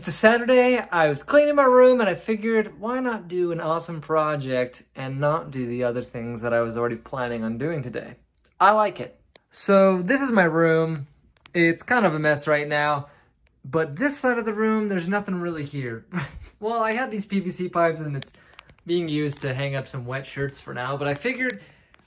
It's a Saturday, I was cleaning my room and I figured why not do an awesome project and not do the other things that I was already planning on doing today. I like it. So this is my room. It's kind of a mess right now, but this side of the room, there's nothing really here. Well, I had these PVC pipes and it's being used to hang up some wet shirts for now, but I figured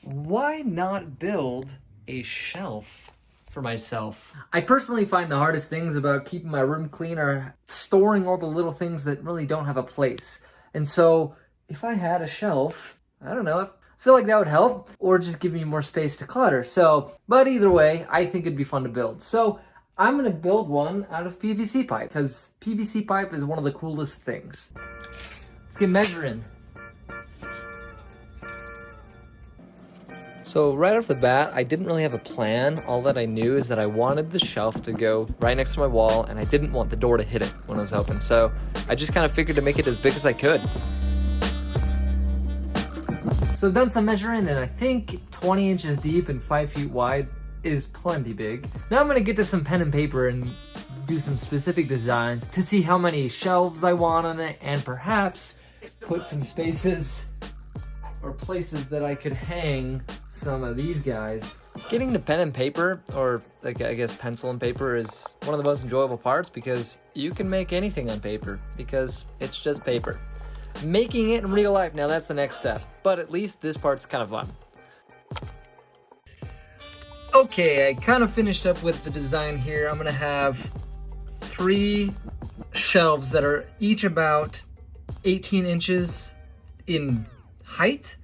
why not build a shelf for myself? I personally find the hardest things about keeping my room clean are storing all the little things that really don't have a place. And so if I had a shelf, I don't know, I feel like that would help, or just give me more space to clutter. So, but either way, I think it'd be fun to build. So I'm gonna build one out of PVC pipe, because PVC pipe is one of the coolest things. Let's get measuring. So right off the bat, I didn't really have a plan. All that I knew is that I wanted the shelf to go right next to my wall, and I didn't want the door to hit it when it was open. So I just kind of figured to make it as big as I could. So I've done some measuring, and I think 20 inches deep and 5 feet wide is plenty big. Now I'm gonna get to some pen and paper and do some specific designs to see how many shelves I want on it, and perhaps put some spaces or places that I could hang some of these guys. Getting to pen and paper, or like I guess pencil and paper, is one of the most enjoyable parts because you can make anything on paper because it's just paper. Making it in real life, now that's the next step, but at least this part's kind of fun. Okay, I kind of finished up with the design here. I'm gonna have 3 shelves that are each about 18 inches in height.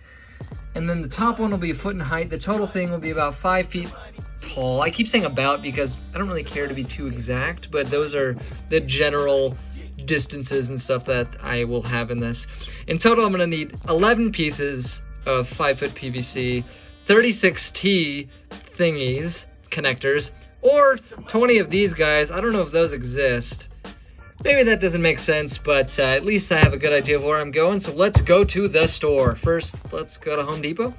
And then the top one will be a foot in height. The total thing will be about 5 feet tall. I keep saying about because I don't really care to be too exact, but those are the general distances and stuff that I will have in this. In total, I'm gonna need 11 pieces of 5-foot PVC, 36T thingies, connectors, or 20 of these guys. I don't know if those exist. Maybe that doesn't make sense, but at least I have a good idea of where I'm going, so let's go to the store. First, let's go to Home Depot.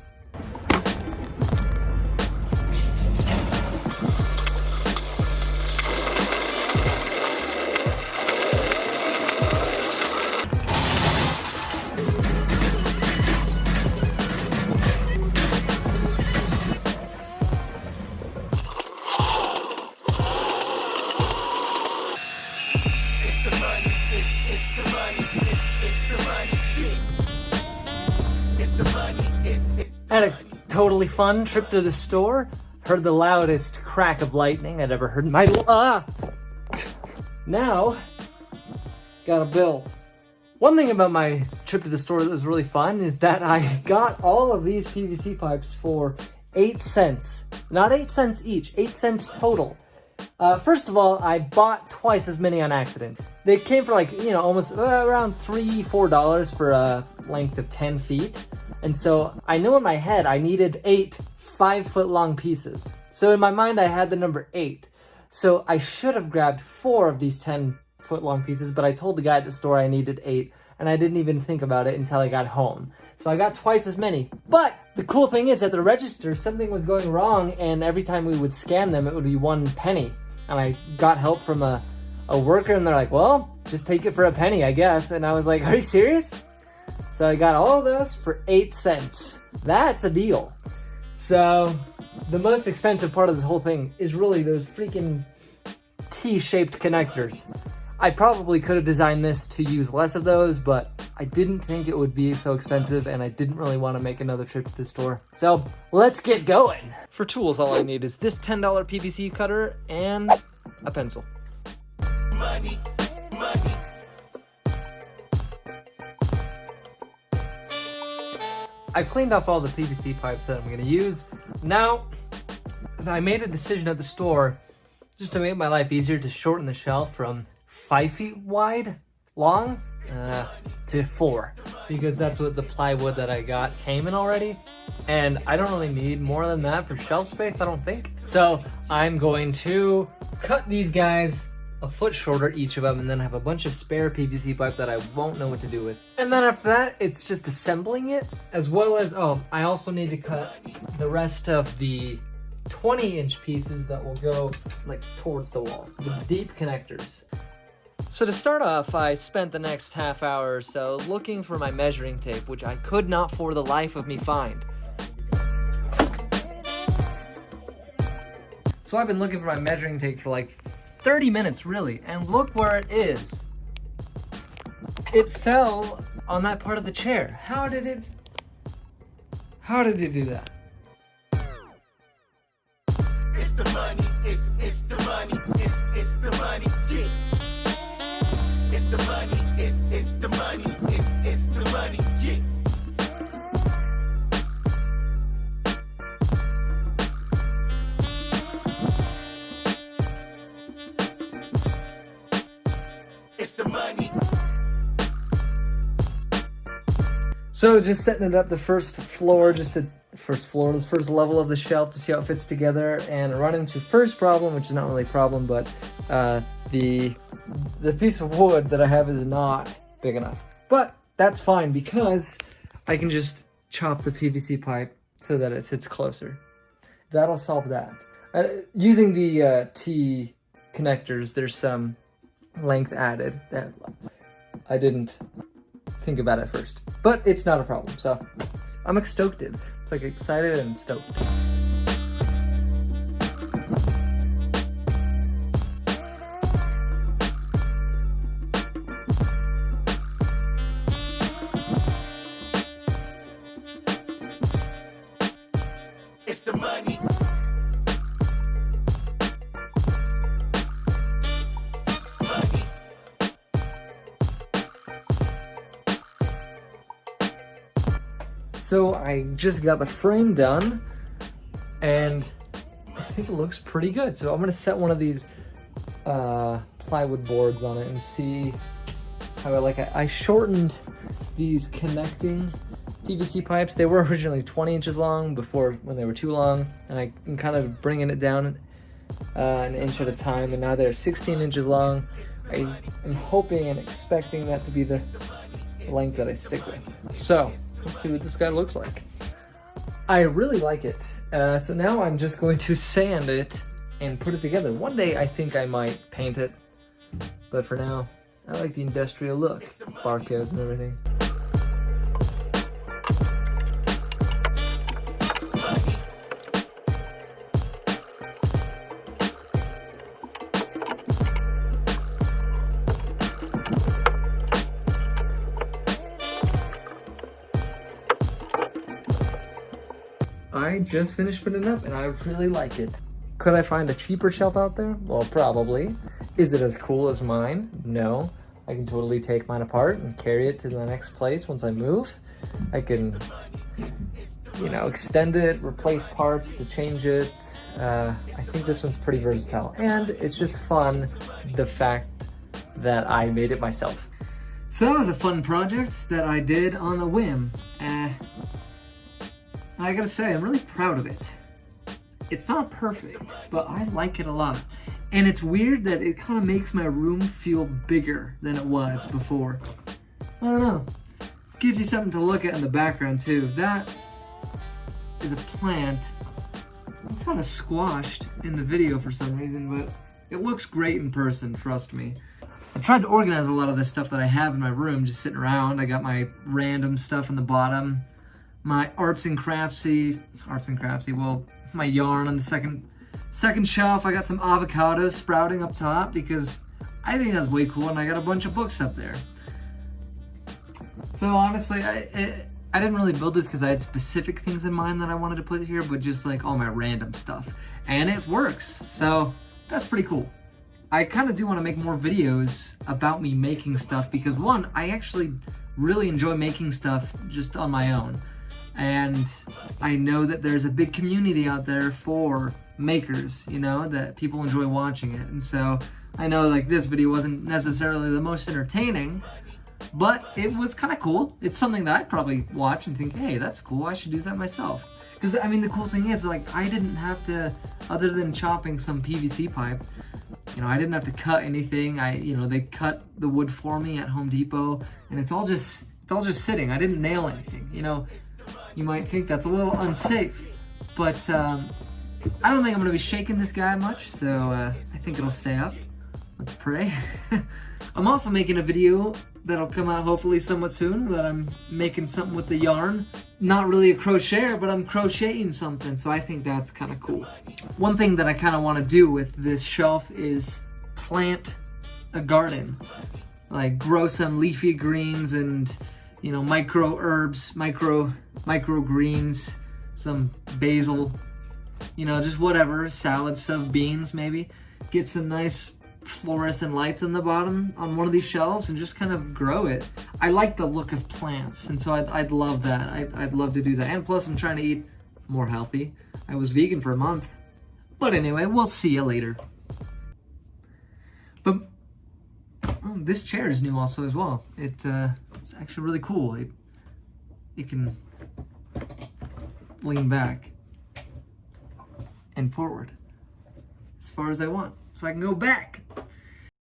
Had a totally fun trip to the store. Heard the loudest crack of lightning I'd ever heard in my Now, got a bill. One thing about my trip to the store that was really fun is that I got all of these PVC pipes for 8 cents. Not 8 cents each, 8 cents total. First of all, I bought twice as many on accident. They came for like, you know, almost around $3-4 for a length of 10 feet. And so I knew in my head I needed 8 5-foot long pieces. So in my mind I had the number 8. So I should have grabbed 4 of these 10-foot long pieces, but I told the guy at the store I needed 8, and I didn't even think about it until I got home. So I got twice as many. But the cool thing is at the register something was going wrong, and every time we would scan them it would be 1 penny. And I got help from a worker, and they're like, well, just take it for a penny, I guess. And I was like, are you serious? So I got all of those for 8 cents. That's a deal. So the most expensive part of this whole thing is really those freaking T-shaped connectors. I probably could have designed this to use less of those, but I didn't think it would be so expensive, and I didn't really want to make another trip to the store. So let's get going. For tools, all I need is this $10 PVC cutter and a pencil. Money, money. I've cleaned off all the PVC pipes that I'm gonna use. Now, I made a decision at the store just to make my life easier to shorten the shelf from 5 feet wide, long, to 4, because that's what the plywood that I got came in already. And I don't really need more than that for shelf space, I don't think. So I'm going to cut these guys a foot shorter, each of them, and then have a bunch of spare PVC pipe that I won't know what to do with. And then after that, it's just assembling it, as well as, oh, I also need to cut the rest of the 20-inch pieces that will go like towards the wall, the deep connectors. So to start off, I spent the next half hour or so looking for my measuring tape, which I could not for the life of me find. So I've been looking for my measuring tape for like 30 minutes, really, and look where it is. It fell on that part of the chair. How did it do that? It's the money, it's the money, it's the money, yeah. It's the money, it's the money, it's the money, yeah. It's the money. So just setting it up, the first level of the shelf to see how it fits together, and run into first problem, which is not really a problem, but the piece of wood that I have is not big enough. But that's fine because I can just chop the PVC pipe so that it sits closer. That'll solve that. Using the T connectors, there's some length added that I didn't think about at first, but it's not a problem. So I'm stoked. It's like excited and stoked. It's the money. So I just got the frame done, and I think it looks pretty good. So I'm gonna set one of these plywood boards on it and see how I like it. I shortened these connecting PVC pipes. They were originally 20 inches long before when they were too long, and I'm kind of bringing it down an inch at a time, and now they're 16 inches long. I am hoping and expecting that to be the length that I stick with. So let's see what this guy looks like. I really like it. So now I'm just going to sand it and put it together. One day I think I might paint it, but for now, I like the industrial look. Barcodes and everything. I just finished putting it up and I really like it. Could I find a cheaper shelf out there? Well, probably. Is it as cool as mine? No. I can totally take mine apart and carry it to the next place once I move. I can, extend it, replace parts to change it. I think this one's pretty versatile, and it's just fun, the fact that I made it myself. So that was a fun project that I did on a whim. I gotta say, I'm really proud of it. It's not perfect, but I like it a lot. And it's weird that it kind of makes my room feel bigger than it was before. I don't know. Gives you something to look at in the background too. That is a plant. It's kind of squashed in the video for some reason, but it looks great in person, trust me. I tried to organize a lot of this stuff that I have in my room just sitting around. I got my random stuff in the bottom. My arts and craftsy, well, my yarn on the second shelf. I got some avocados sprouting up top because I think that's way cool, and I got a bunch of books up there. So honestly, I didn't really build this because I had specific things in mind that I wanted to put here, but just like all my random stuff. And it works, so that's pretty cool. I kind of do want to make more videos about me making stuff because one, I actually really enjoy making stuff just on my own. And I know that there's a big community out there for makers, that people enjoy watching it. And so I know like this video wasn't necessarily the most entertaining, but it was kind of cool. It's something that I'd probably watch and think, hey, that's cool, I should do that myself. Because the cool thing is, like, I didn't have to, other than chopping some PVC pipe, I didn't have to cut anything. They cut the wood for me at Home Depot, and it's all just sitting. I didn't nail anything. You might think that's a little unsafe, but I don't think I'm gonna be shaking this guy much, so I think it'll stay up. Let's pray. I'm also making a video that'll come out hopefully somewhat soon that I'm making something with the yarn. Not really a crocheter, but I'm crocheting something, so I think that's kind of cool. One thing that I kind of want to do with this shelf is plant a garden. Like grow some leafy greens and, you know, micro herbs, micro greens, some basil, you know, just whatever, salad stuff, beans maybe. Get some nice fluorescent lights on the bottom on one of these shelves and just kind of grow it. I like the look of plants, and so I'd love that. I'd love to do that. And plus I'm trying to eat more healthy. I was vegan for a month. But anyway, we'll see you later. But this chair is new also as well. It's actually really cool. It can lean back and forward as far as I want. So I can go back